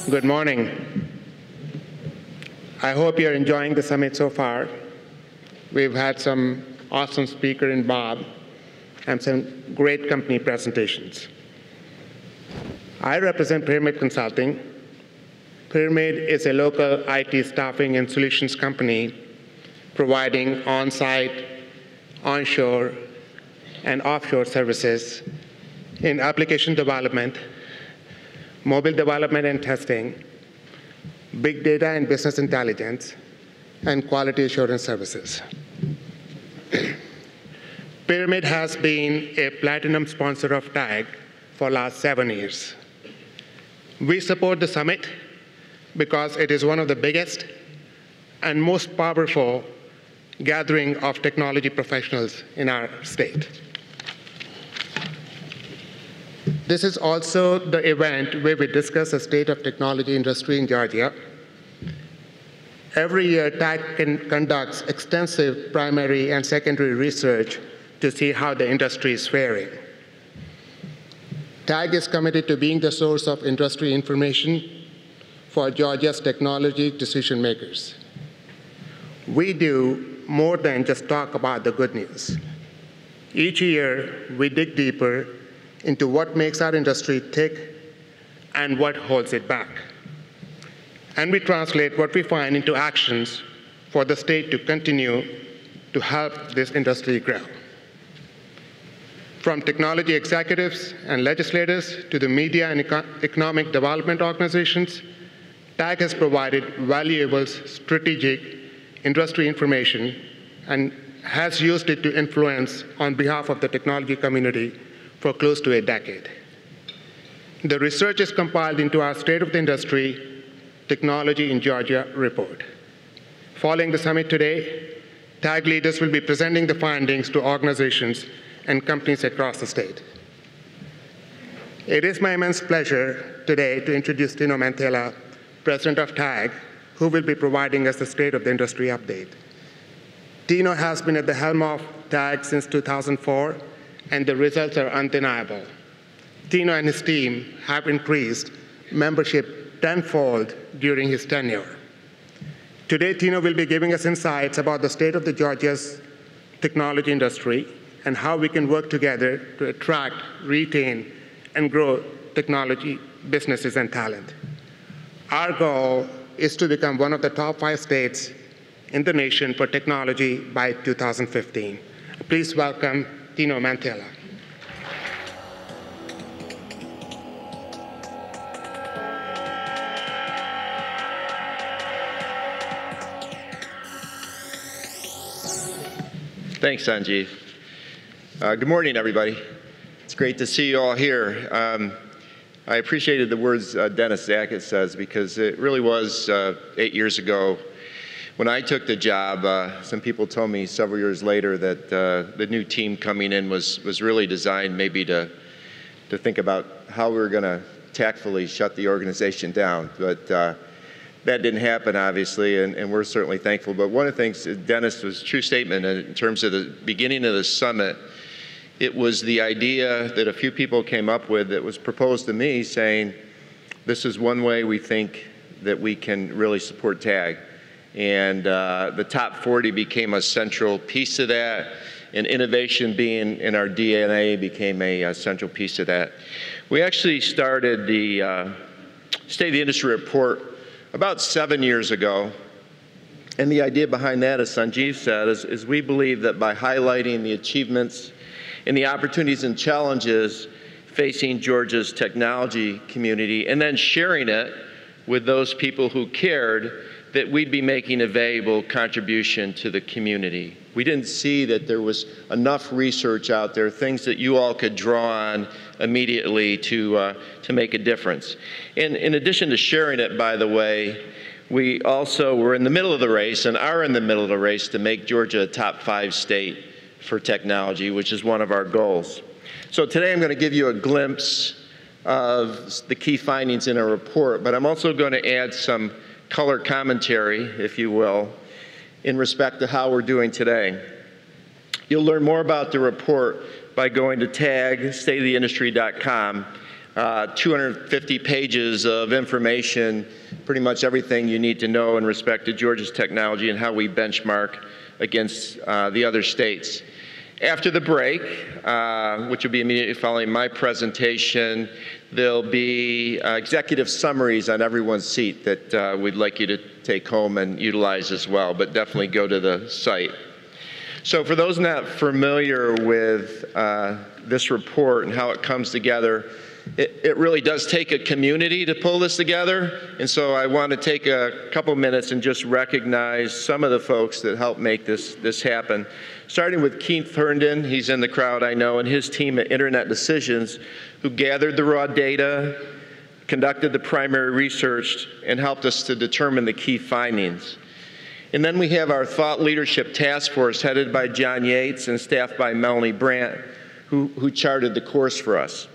Good morning. I hope you're enjoying the summit so far. We've had some awesome speaker in Bob and some great company presentations. I represent Pyramid Consulting. Pyramid is a local IT staffing and solutions company providing on-site, onshore, and offshore services in application development, mobile development and testing, big data and business intelligence, and quality assurance services. Pyramid has been a platinum sponsor of TAG for the last 7 years. We support the summit because it is one of the biggest and most powerful gathering of technology professionals in our state. This is also the event where we discuss the state of technology industry in Georgia. Every year, TAG conducts extensive primary and secondary research to see how the industry is faring. TAG is committed to being the source of industry information for Georgia's technology decision makers. We do more than just talk about the good news. Each year, we dig deeper into what makes our industry tick and what holds it back. And we translate what we find into actions for the state to continue to help this industry grow. From technology executives and legislators to the media and economic development organizations, TAG has provided valuable strategic industry information and has used it to influence on behalf of the technology community for close to a decade. The research is compiled into our State of the Industry Technology in Georgia report. Following the summit today, TAG leaders will be presenting the findings to organizations and companies across the state. It is my immense pleasure today to introduce Tino Mantella, President of TAG, who will be providing us the State of the Industry update. Tino has been at the helm of TAG since 2004, and the results are undeniable. Tino and his team have increased membership tenfold during his tenure. Today, Tino will be giving us insights about the state of the Georgia's technology industry and how we can work together to attract, retain, and grow technology businesses and talent. Our goal is to become one of the top 5 states in the nation for technology by 2015. Please welcome Tino Mantella. Thanks, Sanjeev. Good morning, everybody. It's great to see you all here. I appreciated the words Dennis Zackett says, because it really was 8 years ago when I took the job. Some people told me several years later that the new team coming in was really designed maybe to think about how we were going to tactfully shut the organization down. But that didn't happen, obviously, and we're certainly thankful. But one of the things, Dennis, was a true statement in terms of the beginning of the summit. It was the idea that a few people came up with that was proposed to me, saying, this is one way we think that we can really support TAG. And the top 40 became a central piece of that, and innovation being in our DNA became a central piece of that. We actually started the State of the Industry report about 7 years ago. And the idea behind that, as Sanjeev said, is we believe that by highlighting the achievements and the opportunities and challenges facing Georgia's technology community, and then sharing it with those people who cared, that we'd be making a valuable contribution to the community. We didn't see that there was enough research out there, things that you all could draw on immediately to make a difference. And in addition to sharing it, by the way, we also were in the middle of the race and are in the middle of the race to make Georgia a top 5 state for technology, which is one of our goals. So today I'm going to give you a glimpse of the key findings in our report, but I'm also going to add some color commentary, if you will, in respect to how we're doing today. You'll learn more about the report by going to tag, stateoftheindustry.com. 250 pages of information, pretty much everything you need to know in respect to Georgia's technology and how we benchmark against the other states. After the break, which will be immediately following my presentation, there'll be executive summaries on everyone's seat that we'd like you to take home and utilize as well, but definitely go to the site. So for those not familiar with this report and how it comes together, it really does take a community to pull this together, and so I want to take a couple minutes and just recognize some of the folks that helped make this happen. Starting with Keith Herndon, he's in the crowd I know, and his team at Internet Decisions, who gathered the raw data, conducted the primary research, and helped us to determine the key findings. And then we have our Thought Leadership Task Force headed by John Yates and staffed by Melanie Brandt, who charted the course for us.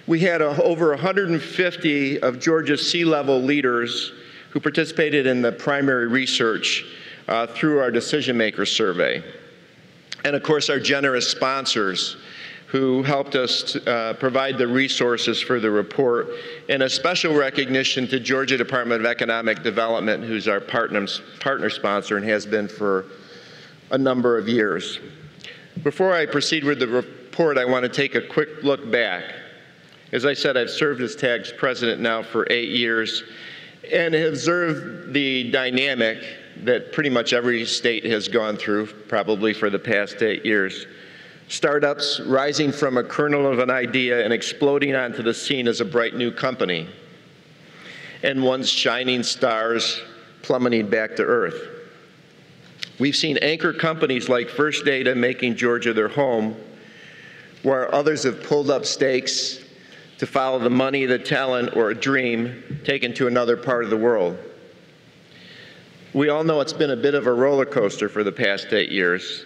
We had over 150 of Georgia's C-level leaders who participated in the primary research through our decision maker survey. And of course, our generous sponsors who helped us provide the resources for the report, and a special recognition to Georgia Department of Economic Development, who's our partner sponsor and has been for a number of years. Before I proceed with the report, I want to take a quick look back. As I said, I've served as TAG's president now for 8 years and have observed the dynamic that pretty much every state has gone through, probably for the past 8 years. Startups rising from a kernel of an idea and exploding onto the scene as a bright new company, and once shining stars plummeting back to earth. We've seen anchor companies like First Data making Georgia their home, where others have pulled up stakes to follow the money, the talent, or a dream taken to another part of the world. We all know it's been a bit of a roller coaster for the past 8 years.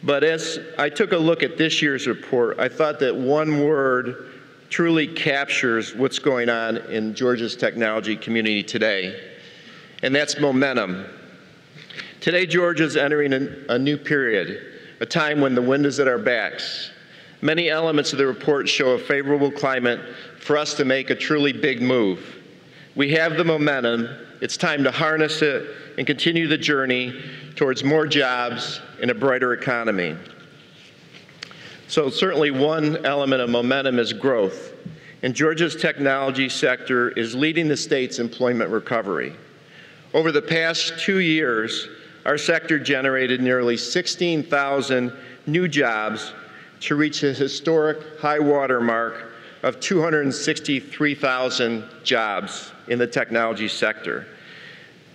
But as I took a look at this year's report, I thought that one word truly captures what's going on in Georgia's technology community today, and that's momentum. Today, Georgia's entering a new period, a time when the wind is at our backs. Many elements of the report show a favorable climate for us to make a truly big move. We have the momentum. It's time to harness it and continue the journey towards more jobs and a brighter economy. So certainly one element of momentum is growth, and Georgia's technology sector is leading the state's employment recovery. Over the past 2 years, our sector generated nearly 16,000 new jobs to reach a historic high water mark of 263,000 jobs in the technology sector.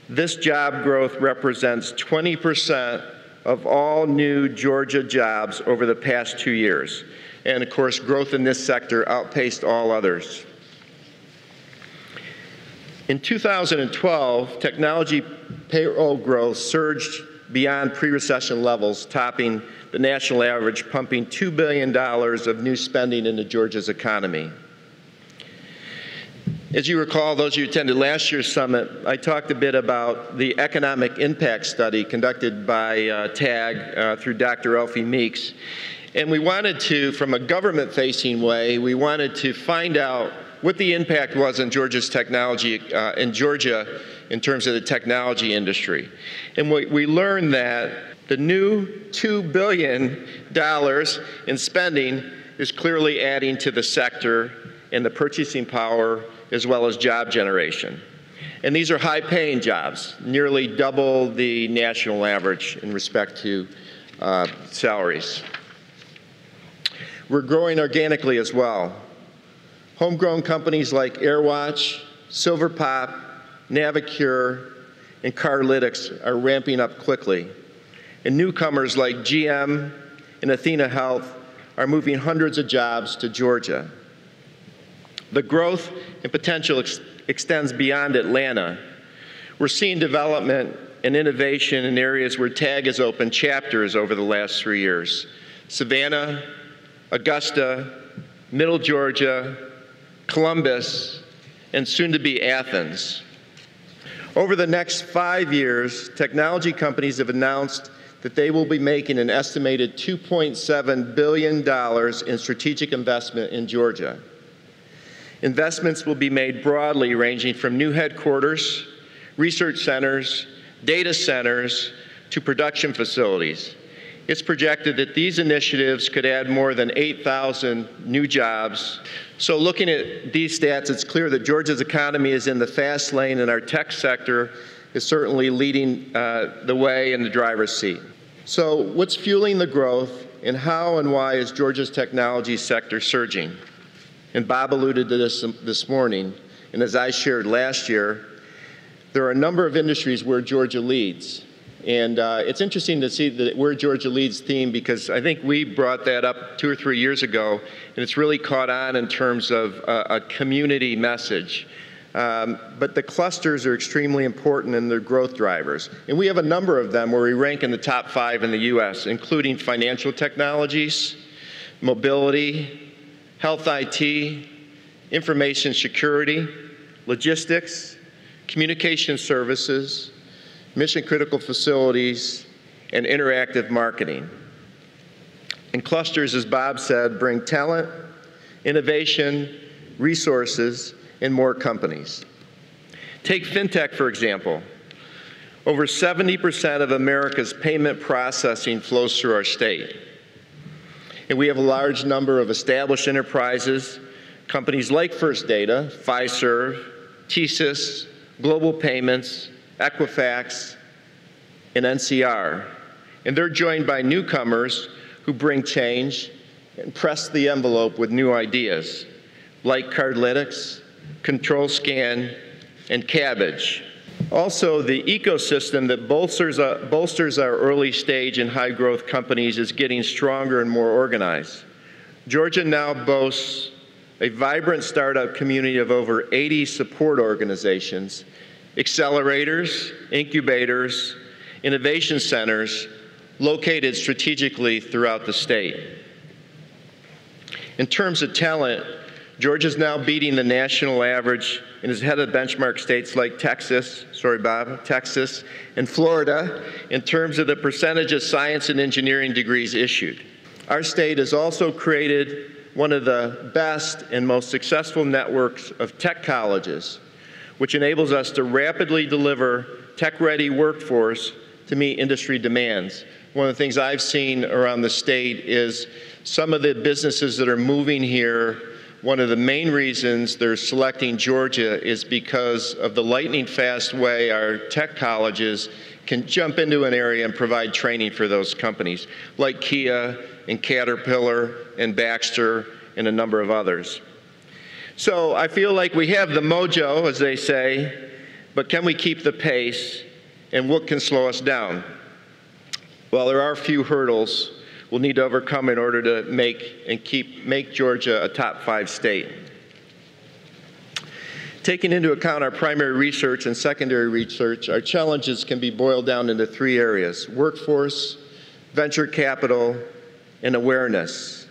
This job growth represents 20% of all new Georgia jobs over the past 2 years. And of course, growth in this sector outpaced all others. In 2012, technology payroll growth surged beyond pre-recession levels, topping the national average, pumping $2 billion of new spending into Georgia's economy. As you recall, those of you who attended last year's summit, I talked a bit about the economic impact study conducted by TAG through Dr. Elfie Meeks. And we wanted to, from a government-facing way, we wanted to find out what the impact was on Georgia's technology, in Georgia in terms of the technology industry. And we learned that the new $2 billion in spending is clearly adding to the sector and the purchasing power as well as job generation. And these are high-paying jobs, nearly double the national average in respect to salaries. We're growing organically as well. Homegrown companies like AirWatch, SilverPop, Navicure, and Carlytics are ramping up quickly. And newcomers like GM and Athena Health are moving hundreds of jobs to Georgia. The growth and potential extends beyond Atlanta. We're seeing development and innovation in areas where TAG has opened chapters over the last 3 years. Savannah, Augusta, Middle Georgia, Columbus, and soon to be Athens. Over the next 5 years, technology companies have announced that they will be making an estimated $2.7 billion in strategic investment in Georgia. Investments will be made broadly, ranging from new headquarters, research centers, data centers, to production facilities. It's projected that these initiatives could add more than 8,000 new jobs. So looking at these stats, it's clear that Georgia's economy is in the fast lane, and our tech sector is certainly leading the way in the driver's seat. So what's fueling the growth, and how and why is Georgia's technology sector surging? And Bob alluded to this morning, and as I shared last year, there are a number of industries where Georgia leads. And it's interesting to see the Where Georgia Leads theme, because I think we brought that up 2 or 3 years ago, and it's really caught on in terms of a community message. But the clusters are extremely important in their growth drivers. And we have a number of them where we rank in the top 5 in the U.S., including financial technologies, mobility, health IT, information security, logistics, communication services, mission-critical facilities, and interactive marketing. And clusters, as Bob said, bring talent, innovation, resources, and more companies. Take fintech, for example. Over 70% of America's payment processing flows through our state. And we have a large number of established enterprises, companies like First Data, Fiserv, TSYS, Global Payments, Equifax, and NCR. And they're joined by newcomers who bring change and press the envelope with new ideas, like Cardlytics, Control Scan, and Cabbage. Also, the ecosystem that bolsters our early stage and high growth companies is getting stronger and more organized. Georgia now boasts a vibrant startup community of over 80 support organizations, accelerators, incubators, innovation centers located strategically throughout the state. In terms of talent, Georgia's now beating the national average and is ahead of benchmark states like Texas and Florida in terms of the percentage of science and engineering degrees issued. Our state has also created one of the best and most successful networks of tech colleges, which enables us to rapidly deliver tech-ready workforce to meet industry demands. One of the things I've seen around the state is some of the businesses that are moving here, one of the main reasons they're selecting Georgia is because of the lightning-fast way our tech colleges can jump into an area and provide training for those companies, like Kia and Caterpillar and Baxter and a number of others. So I feel like we have the mojo, as they say, but can we keep the pace, and what can slow us down? Well, there are a few hurdles we'll need to overcome in order to make Georgia a top 5 state. Taking into account our primary research and secondary research, our challenges can be boiled down into 3 areas: workforce, venture capital, and awareness.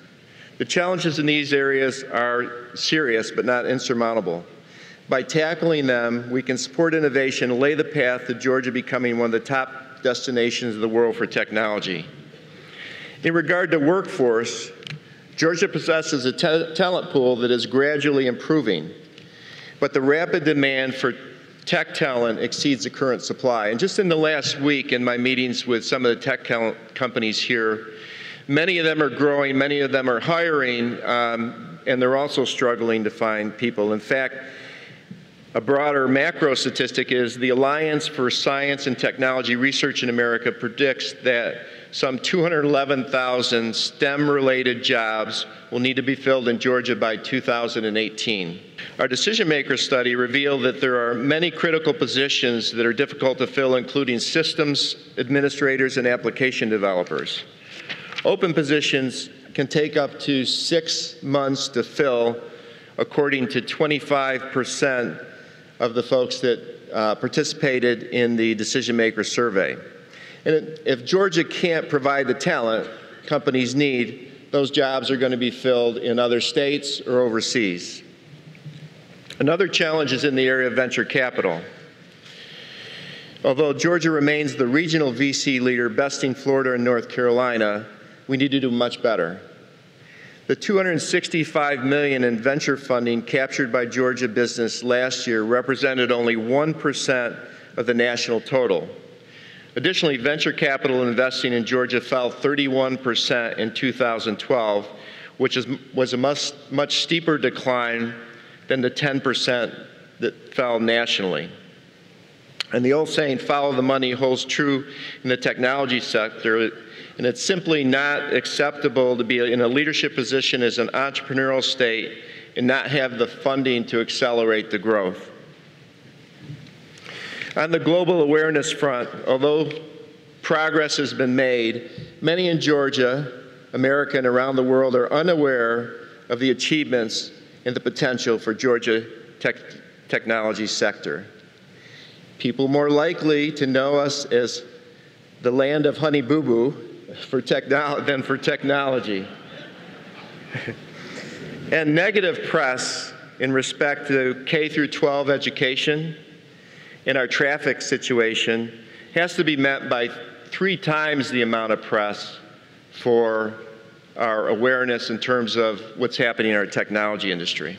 The challenges in these areas are serious but not insurmountable. By tackling them, we can support innovation and lay the path to Georgia becoming one of the top destinations of the world for technology. In regard to workforce, Georgia possesses a talent pool that is gradually improving, but the rapid demand for tech talent exceeds the current supply. And just in the last week, in my meetings with some of the tech companies here, many of them are growing, many of them are hiring, and they're also struggling to find people. In fact, a broader macro statistic is the Alliance for Science and Technology Research in America predicts that some 211,000 STEM-related jobs will need to be filled in Georgia by 2018. Our decision maker study revealed that there are many critical positions that are difficult to fill, including systems administrators and application developers. Open positions can take up to 6 months to fill, according to 25% of the folks that participated in the decision maker survey. And if Georgia can't provide the talent companies need, those jobs are going to be filled in other states or overseas. Another challenge is in the area of venture capital. Although Georgia remains the regional VC leader, besting Florida and North Carolina, we need to do much better. The $265 million in venture funding captured by Georgia business last year represented only 1% of the national total. Additionally, venture capital investing in Georgia fell 31% in 2012, which was a much steeper decline than the 10% that fell nationally. And the old saying, follow the money, holds true in the technology sector, and it's simply not acceptable to be in a leadership position as an entrepreneurial state and not have the funding to accelerate the growth. On the global awareness front, although progress has been made, many in Georgia, America, and around the world are unaware of the achievements and the potential for Georgia technology sector. People more likely to know us as the land of Honey Boo Boo than for technology. And negative press in respect to K through 12 education and our traffic situation has to be met by 3 times the amount of press for our awareness in terms of what's happening in our technology industry.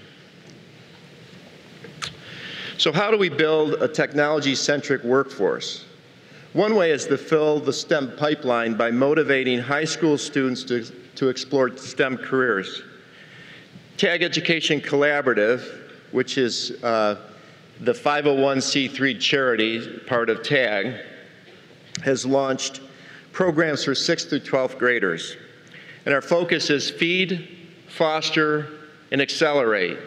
So how do we build a technology-centric workforce? One way is to fill the STEM pipeline by motivating high school students to explore STEM careers. TAG Education Collaborative, which is the 501c3 charity part of TAG, has launched programs for 6th through 12th graders. And our focus is feed, foster, and accelerate.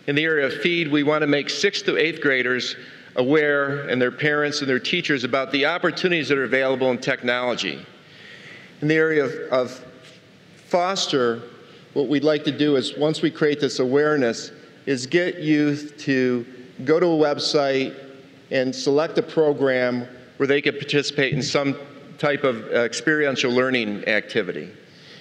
In the area of feed, we want to make 6th to 8th graders aware, and their parents and their teachers, about the opportunities that are available in technology. In the area of foster, what we'd like to do is, once we create this awareness, is get youth to go to a website and select a program where they could participate in some type of experiential learning activity.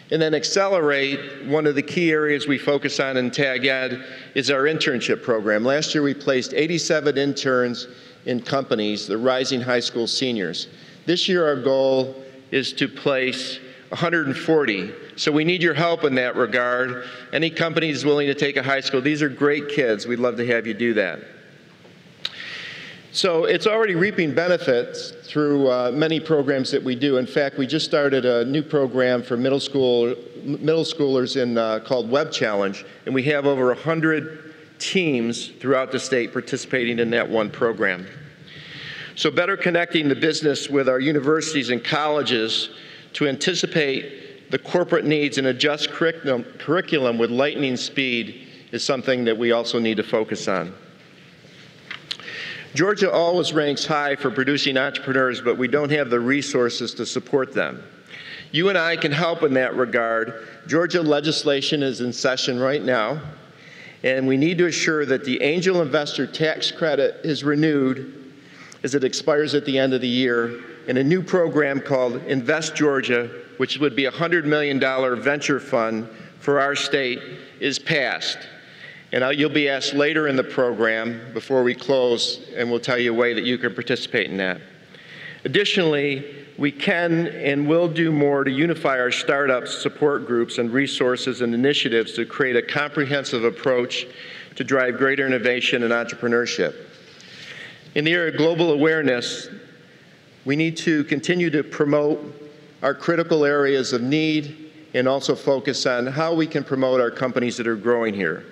And then accelerate, one of the key areas we focus on in TAG Ed is our internship program. Last year we placed 87 interns in companies, the rising high school seniors. This year our goal is to place 140. So we need your help in that regard. Any companies willing to take a high school, these are great kids. We'd love to have you do that. So it's already reaping benefits through many programs that we do. In fact, we just started a new program for middle schoolers called Web Challenge, and we have over 100 teams throughout the state participating in that one program. So better connecting the business with our universities and colleges to anticipate the corporate needs and adjust curriculum with lightning speed is something that we also need to focus on. Georgia always ranks high for producing entrepreneurs, but we don't have the resources to support them. You and I can help in that regard. Georgia legislation is in session right now, and we need to assure that the angel investor tax credit is renewed as it expires at the end of the year, and a new program called Invest Georgia, which would be a $100 million venture fund for our state, is passed. And you'll be asked later in the program, before we close, and we'll tell you a way that you can participate in that. Additionally, we can and will do more to unify our startups, support groups, and resources and initiatives to create a comprehensive approach to drive greater innovation and entrepreneurship. In the area of global awareness, we need to continue to promote our critical areas of need and also focus on how we can promote our companies that are growing here.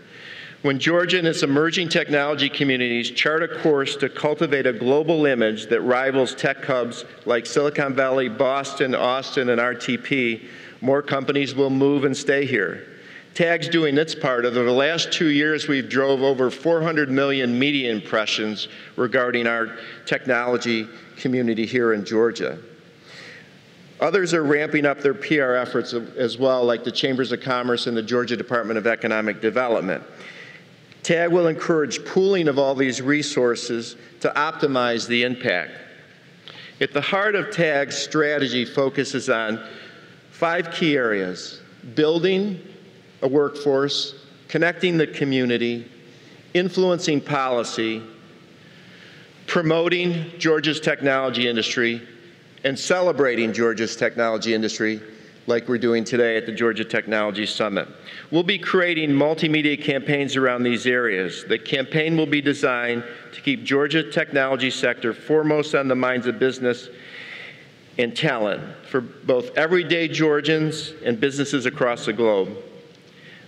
When Georgia and its emerging technology communities chart a course to cultivate a global image that rivals tech hubs like Silicon Valley, Boston, Austin, and RTP, more companies will move and stay here. TAG's doing its part. Over the last 2 years, we've drove over 400 million media impressions regarding our technology community here in Georgia. Others are ramping up their PR efforts as well, like the Chambers of Commerce and the Georgia Department of Economic Development. TAG will encourage pooling of all these resources to optimize the impact. At the heart of TAG's strategy focuses on 5 key areas: building a workforce, connecting the community, influencing policy, promoting Georgia's technology industry, and celebrating Georgia's technology industry like we're doing today at the Georgia Technology Summit. We'll be creating multimedia campaigns around these areas. The campaign will be designed to keep Georgia technology sector foremost on the minds of business and talent for both everyday Georgians and businesses across the globe.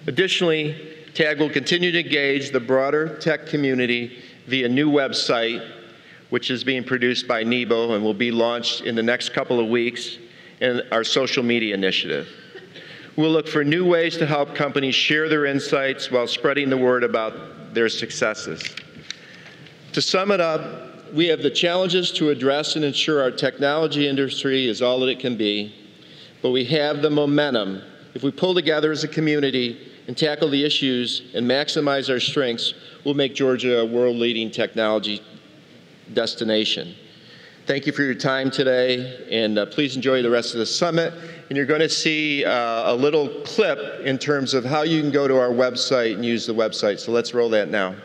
Additionally, TAG will continue to engage the broader tech community via a new website, which is being produced by Nebo and will be launched in the next couple of weeks, and our social media initiative. We'll look for new ways to help companies share their insights while spreading the word about their successes. To sum it up, we have the challenges to address and ensure our technology industry is all that it can be, but we have the momentum. If we pull together as a community and tackle the issues and maximize our strengths, we'll make Georgia a world-leading technology destination. Thank you for your time today, and please enjoy the rest of the summit. And you're going to see a little clip in terms of how you can go to our website and use the website. So let's roll that now.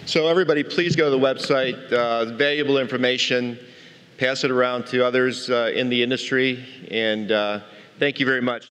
So everybody, please go to the website. Valuable information. Pass it around to others in the industry. And thank you very much.